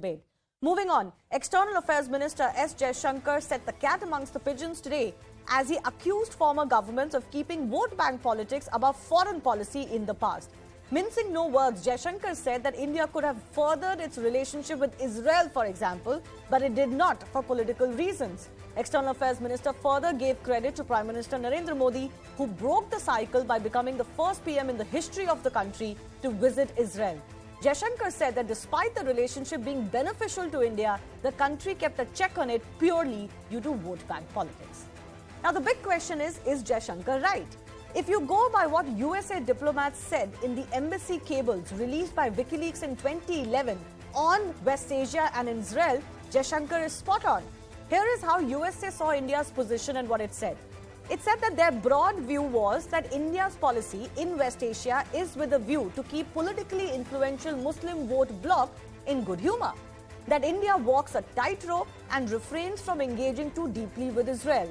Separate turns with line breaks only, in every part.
debate. Moving on, External Affairs Minister S Jaishankar set the cat amongst the pigeons today as he accused former governments of keeping vote bank politics above foreign policy in the past. Mincing no words, Jaishankar said that India could have furthered its relationship with Israel, for example, but it did not for political reasons. External Affairs Minister further gave credit to Prime Minister Narendra Modi, who broke the cycle by becoming the first PM in the history of the country to visit Israel. Jaishankar said that despite the relationship being beneficial to India, the country kept a check on it purely due to vote bank politics. Now the big question is Jaishankar right? If you go by what USA diplomats said in the embassy cables released by WikiLeaks in 2011 on West Asia and Israel, Jaishankar is spot on. Here is how USA saw India's position and what it said. It said that their broad view was that India's policy in West Asia is with a view to keep politically influential Muslim vote bloc in good humor. That India walks a tightrope and refrains from engaging too deeply with Israel,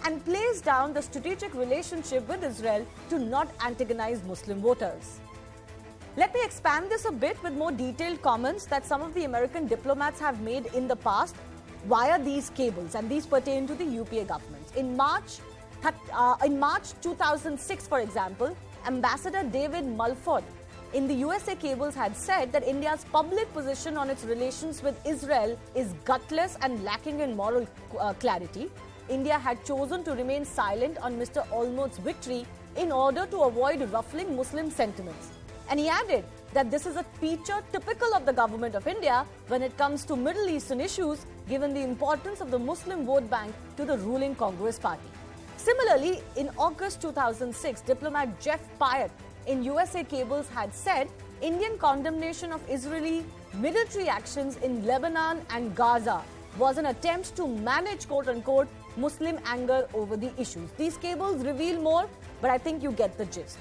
and plays down the strategic relationship with Israel to not antagonize Muslim voters. Let me expand this a bit with more detailed comments that some of the American diplomats have made in the past via these cables, and these pertain to the UPA government. In March 2006, for example, Ambassador David Mulford in the USA cables had said that India's public position on its relations with Israel is gutless and lacking in moral clarity. India had chosen to remain silent on Mr. Olmost's victory in order to avoid ruffling Muslim sentiments. And he added that this is a feature typical of the government of India when it comes to Middle Eastern issues, given the importance of the Muslim vote bank to the ruling Congress party. Similarly, in August 2006, diplomat Jeff Pyatt in USA cables had said Indian condemnation of Israeli military actions in Lebanon and Gaza was an attempt to manage quote-unquote Muslim anger over the issues. These cables reveal more, but I think you get the gist.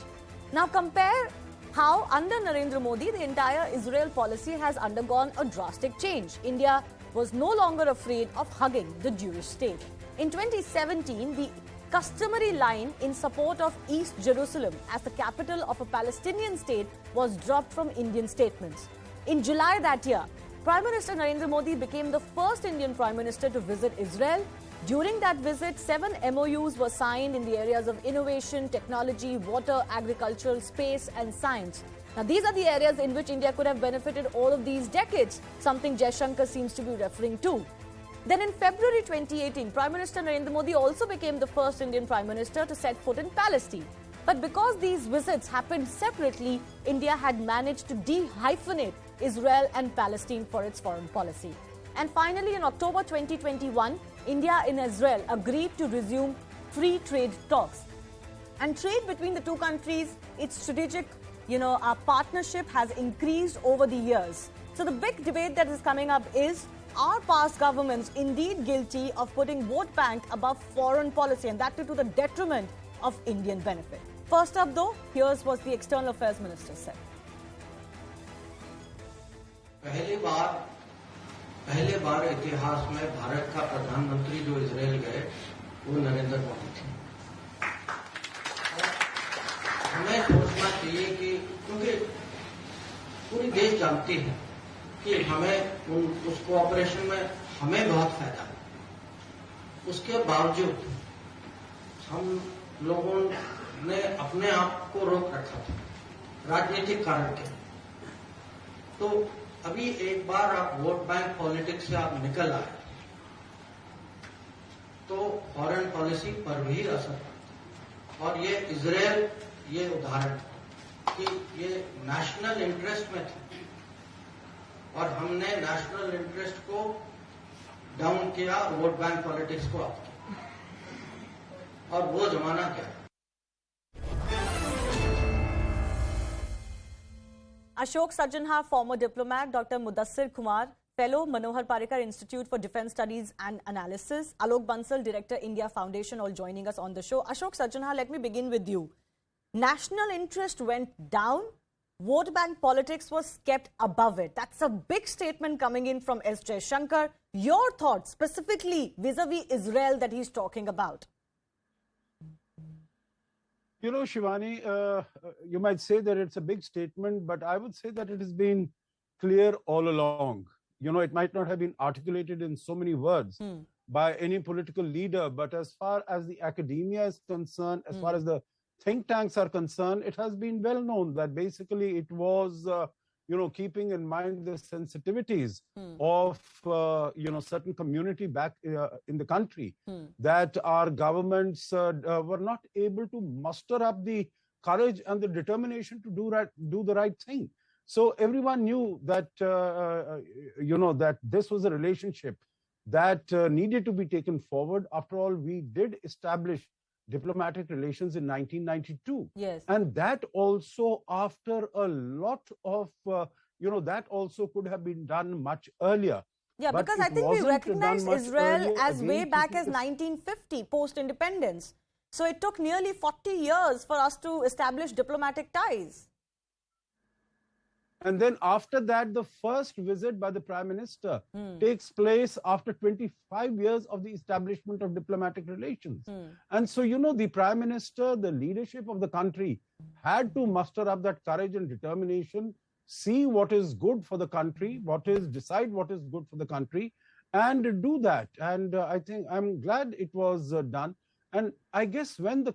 Now compare how under Narendra Modi, the entire Israel policy has undergone a drastic change. India was no longer afraid of hugging the Jewish state. In 2017, the customary line in support of East Jerusalem as the capital of a Palestinian state was dropped from Indian statements. In July that year, Prime Minister Narendra Modi became the first Indian Prime Minister to visit Israel. During that visit, 7 MOUs were signed in the areas of innovation, technology, water, agriculture, space and science. Now, these are the areas in which India could have benefited all of these decades, something Jaishankar seems to be referring to. Then in February 2018, Prime Minister Narendra Modi also became the first Indian Prime Minister to set foot in Palestine. But because these visits happened separately, India had managed to de-hyphenate Israel and Palestine for its foreign policy. And finally, in October 2021, India and Israel agreed to resume free trade talks. And trade between the two countries, its strategic, our partnership has increased over the years. So the big debate that is coming up is, are past governments indeed guilty of putting vote bank above foreign policy, and that to the detriment of Indian benefit? First up though, here's what the External Affairs Minister said.
पहले बार इतिहास में भारत का प्रधानमंत्री जो Israel गए वो नरेंद्र मोदी थे। हमें सोचना चाहिए कि क्योंकि पूरी देश जानती है कि हमें उस कोऑपरेशन में हमें बहुत फायदा है, उसके बावजूद हम लोगों ने अपने आप को रोक रखा था राजनीतिक कारण के। तो अभी एक बार आप वोट बैंक पॉलिटिक्स से आप निकल आए तो फॉरेन पॉलिसी पर भी असर पड़ता। और ये इजरायल ये उदाहरण कि ये नेशनल इंटरेस्ट में था और हमने नेशनल इंटरेस्ट को डाउन किया, वोट बैंक पॉलिटिक्स को अप किया, और वो जमाना क्या है।
Ashok Sajjanhar, former diplomat, Dr. Mudassir Kumar, Fellow, Manohar Parrikar Institute for Defence Studies and Analysis, Alok Bansal, Director, India Foundation, all joining us on the show. Ashok Sajjanhar, let me begin with you. National interest went down, vote bank politics was kept above it. That's a big statement coming in from S Jaishankar. Your thoughts specifically vis-a-vis Israel that he's talking about?
You know, Shivani, you might say that it's a big statement, but I would say that it has been clear all along. it might not have been articulated in so many words by any political leader, but as far as the academia is concerned, as far as the think tanks are concerned, it has been well known that basically it was, keeping in mind the sensitivities of, certain community back in the country, that our governments were not able to muster up the courage and the determination to do the right thing. So everyone knew that, that this was a relationship that needed to be taken forward. After all, we did establish diplomatic relations in 1992.
Yes.
And that also, after a lot of, that also could have been done much earlier.
Yeah,
But
because I
it
think we
wasn't
recognize
done much
Israel
earlier,
as
again,
way back
keeping
as
the-
1950, post-independence. So it took nearly 40 years for us to establish diplomatic ties.
And then after that, the first visit by the Prime Minister takes place after 25 years of the establishment of diplomatic relations. And so, the Prime Minister, the leadership of the country had to muster up that courage and determination, see what is good for the country, decide what is good for the country, and do that. And I think I'm glad it was done. And I guess when the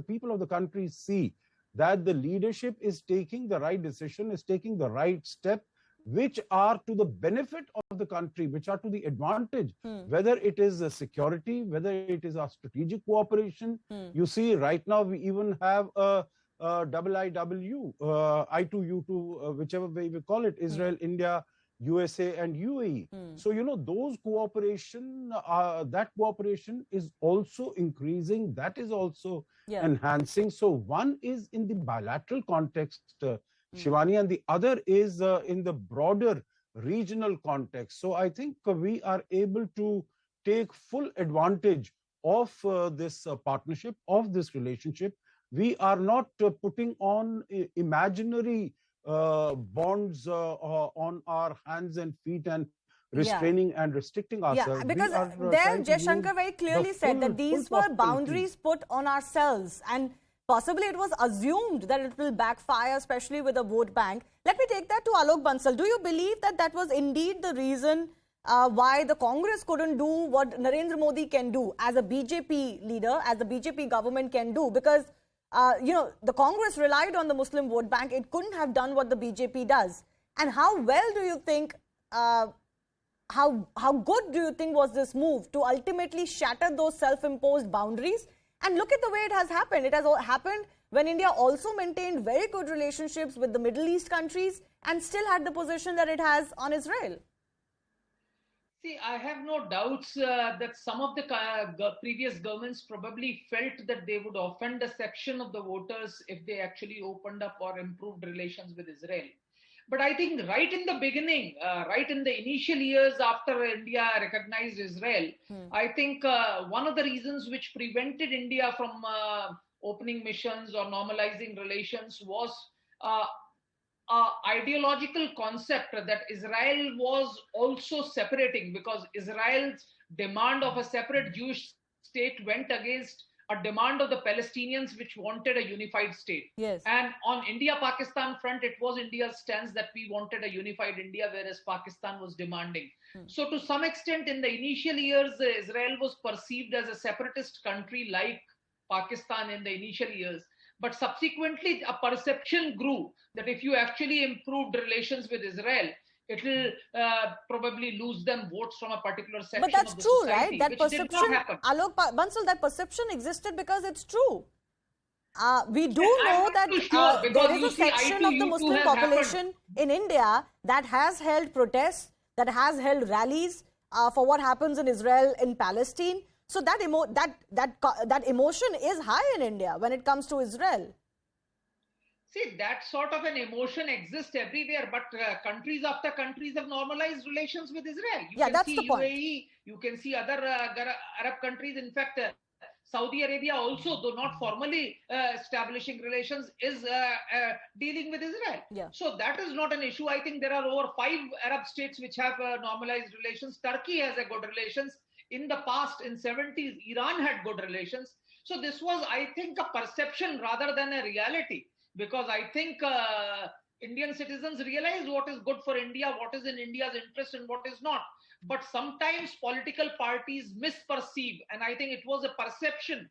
people of the country see that the leadership is taking the right decision, is taking the right step, which are to the benefit of the country, which are to the advantage, whether it is security, whether it is our strategic cooperation. You see, right now, we even have a IIW, I2U2, whichever way we call it, Israel, India, USA and UAE. So, those cooperation, that cooperation is also increasing, that is also enhancing. So one is in the bilateral context, Shivani, and the other is in the broader regional context. So I think we are able to take full advantage of this partnership, of this relationship. We are not putting on imaginary bonds on our hands and feet and restraining and restricting ourselves.
Yeah, because there Jaishankar very clearly said that these were boundaries put on ourselves, and possibly it was assumed that it will backfire, especially with a vote bank. Let me take that to Alok Bansal. Do you believe that that was indeed the reason why the Congress couldn't do what Narendra Modi can do as a BJP leader, as the BJP government can do? Because the Congress relied on the Muslim vote bank. It couldn't have done what the BJP does. And how well do you think, how good do you think was this move to ultimately shatter those self-imposed boundaries? And look at the way it has happened. It has happened when India also maintained very good relationships with the Middle East countries and still had the position that it has on Israel.
See, I have no doubts that some of the previous governments probably felt that they would offend a section of the voters if they actually opened up or improved relations with Israel. But I think right in the beginning, right in the initial years after India recognized Israel, I think one of the reasons which prevented India from opening missions or normalizing relations was ideological concept that Israel was also separating, because Israel's demand of a separate Jewish state went against a demand of the Palestinians, which wanted a unified state.
Yes.
And on India-Pakistan front, it was India's stance that we wanted a unified India, whereas Pakistan was demanding. So to some extent, in the initial years, Israel was perceived as a separatist country like Pakistan in the initial years. But subsequently, a perception grew that if you actually improved relations with Israel, it will probably lose them votes from a particular section of the society.
But that's true, right? That
which
perception,
did not happen.
Alok Bansal, that perception existed because it's true. We do know that there is a section of the Muslim population in India that has held protests, that has held rallies for what happens in Israel, in Palestine. So that emotion is high in India when it comes to Israel.
See, that sort of an emotion exists everywhere, but countries after countries have normalized relations with Israel. You can see UAE, you can see other Arab countries. In fact, Saudi Arabia also, though not formally establishing relations, is dealing with Israel.
Yeah.
So that is not an issue. I think there are over 5 Arab states which have normalized relations. Turkey has a good relations. In the past, in 70s, Iran had good relations. So this was, I think, a perception rather than a reality. Because I think Indian citizens realize what is good for India, what is in India's interest and what is not. But sometimes political parties misperceive, and I think it was a perception.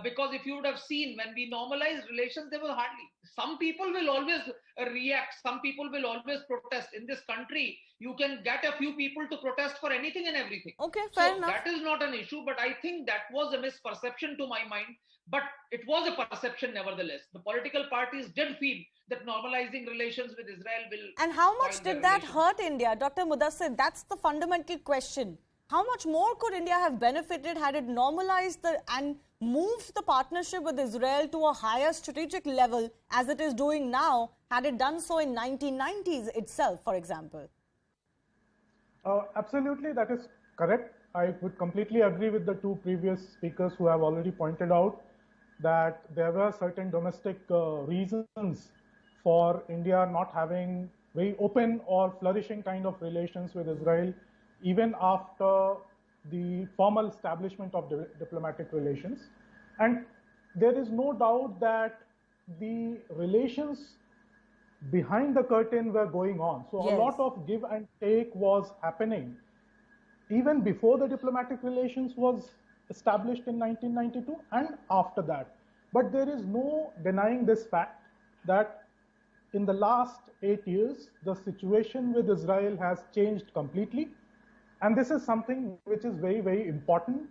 Because if you would have seen, when we normalized relations, there was hardly. Some people will always react. Some people will always protest. In this country, you can get a few people to protest for anything and everything.
Okay, fair
so
enough.
That is not an issue, but I think that was a misperception to my mind. But it was a perception nevertheless. The political parties did feel that normalizing relations with Israel will...
And how much did that hurt India? Dr. Mudassir, that's the fundamental question. How much more could India have benefited had it normalized and moved the partnership with Israel to a higher strategic level as it is doing now, had it done so in 1990s itself, for example?
Absolutely, that is correct. I would completely agree with the two previous speakers who have already pointed out that there were certain domestic reasons for India not having very open or flourishing kind of relations with Israel, even after the formal establishment of diplomatic relations. And there is no doubt that the relations behind the curtain were going on. So
yes.
A lot of give and take was happening even before the diplomatic relations was established in 1992 and after that. But there is no denying this fact that in the last 8 years, the situation with Israel has changed completely. And this is something which is very, very important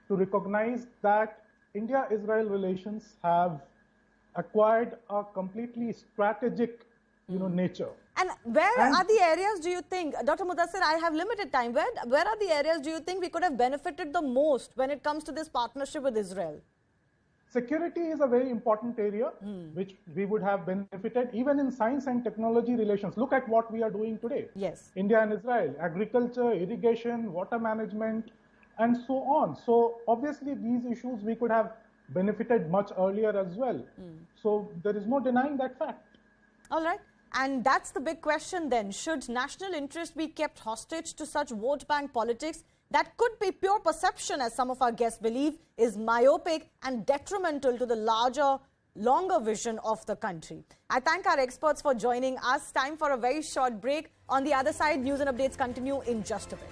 to recognize, that India-Israel relations have acquired a completely strategic, nature.
And where are the areas, do you think, Dr. Mudassir, I have limited time, where are the areas do you think we could have benefited the most when it comes to this partnership with Israel?
Security is a very important area which we would have benefited even in science and technology relations. Look at what we are doing today.
Yes.
India and Israel, agriculture, irrigation, water management, and so on. So obviously these issues we could have benefited much earlier as well. So there is no denying that fact.
All right. And that's the big question then. Should national interest be kept hostage to such vote bank politics that could be pure perception, as some of our guests believe, is myopic and detrimental to the larger, longer vision of the country? I thank our experts for joining us. Time for a very short break. On the other side, news and updates continue in just a bit.